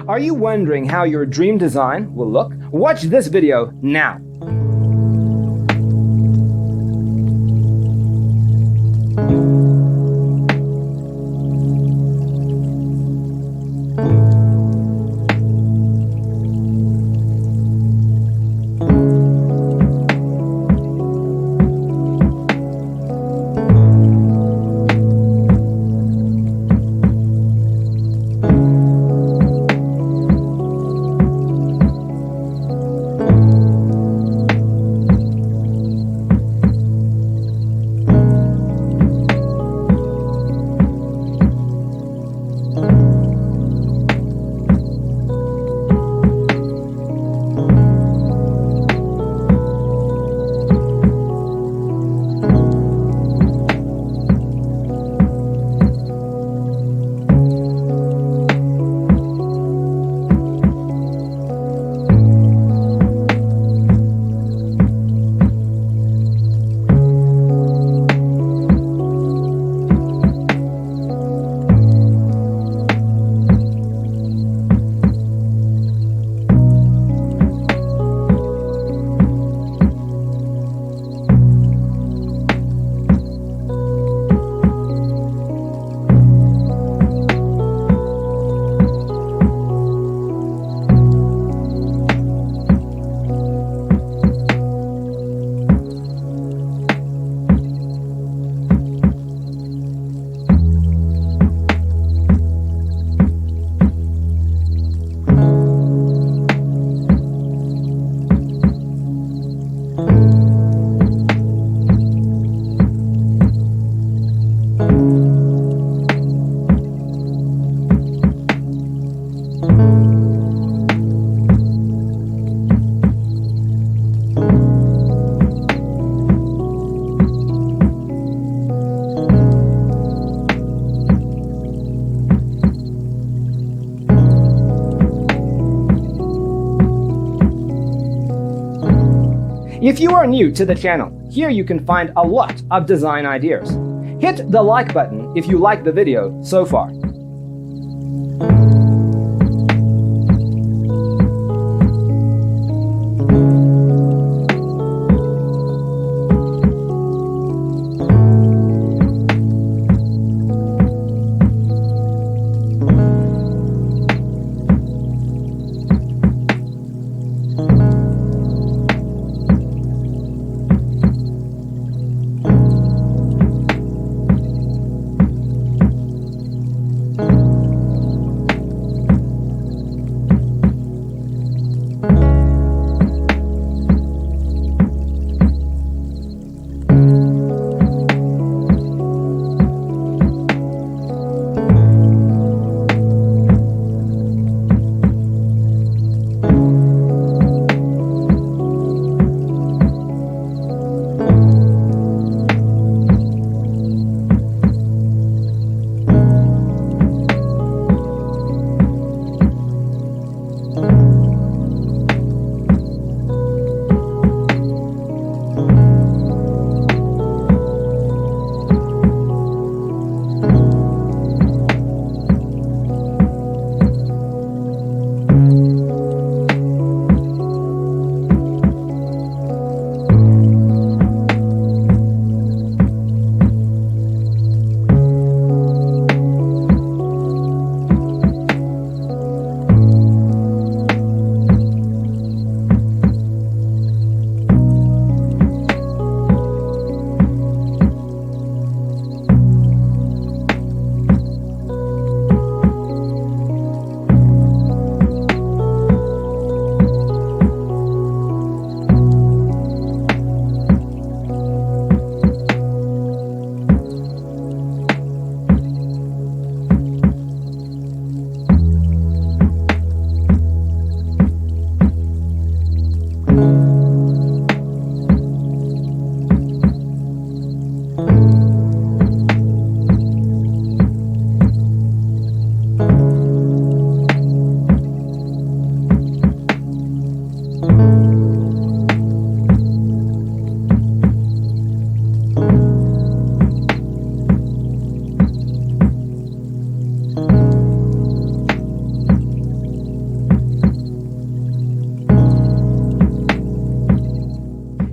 Are you wondering how your dream design will look? Watch this video now. If you are new to the channel, here you can find a lot of design ideas. Hit the like button if you like the video so far.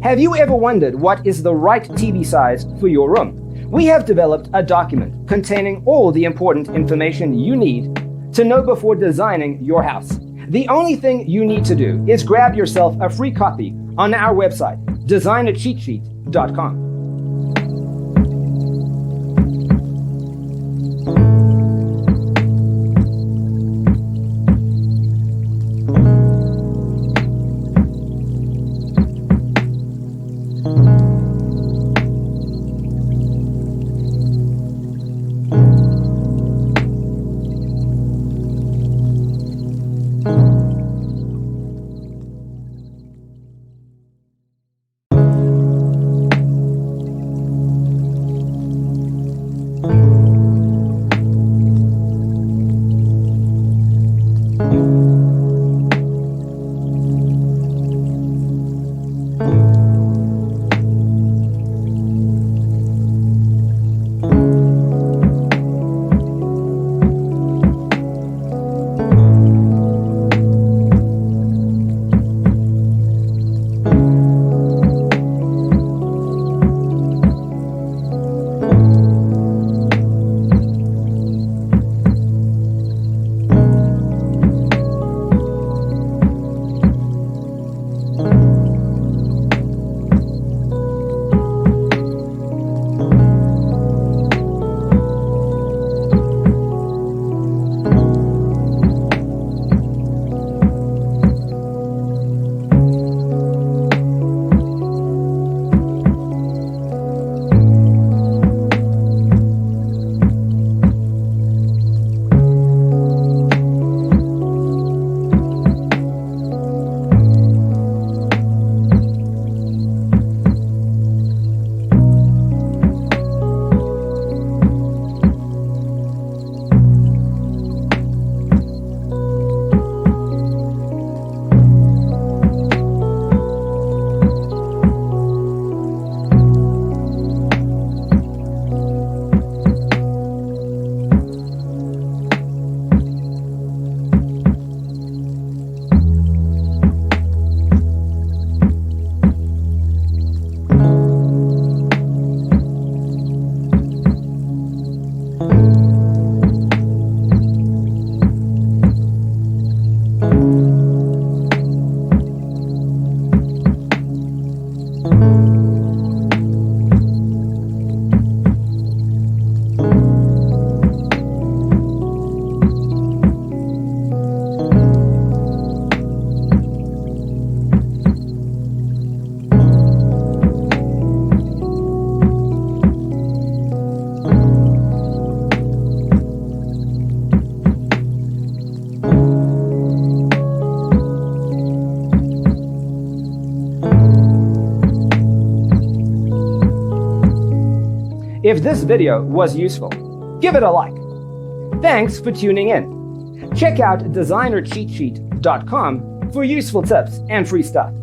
Have you ever wondered what is the right TV size for your room? We have developed a document containing all the important information you need to know before designing your house. The only thing you need to do is grab yourself a free copy on our website, designercheatsheet.com. If this video was useful, give it a like. Thanks for tuning in. Check out designercheatsheet.com for useful tips and free stuff.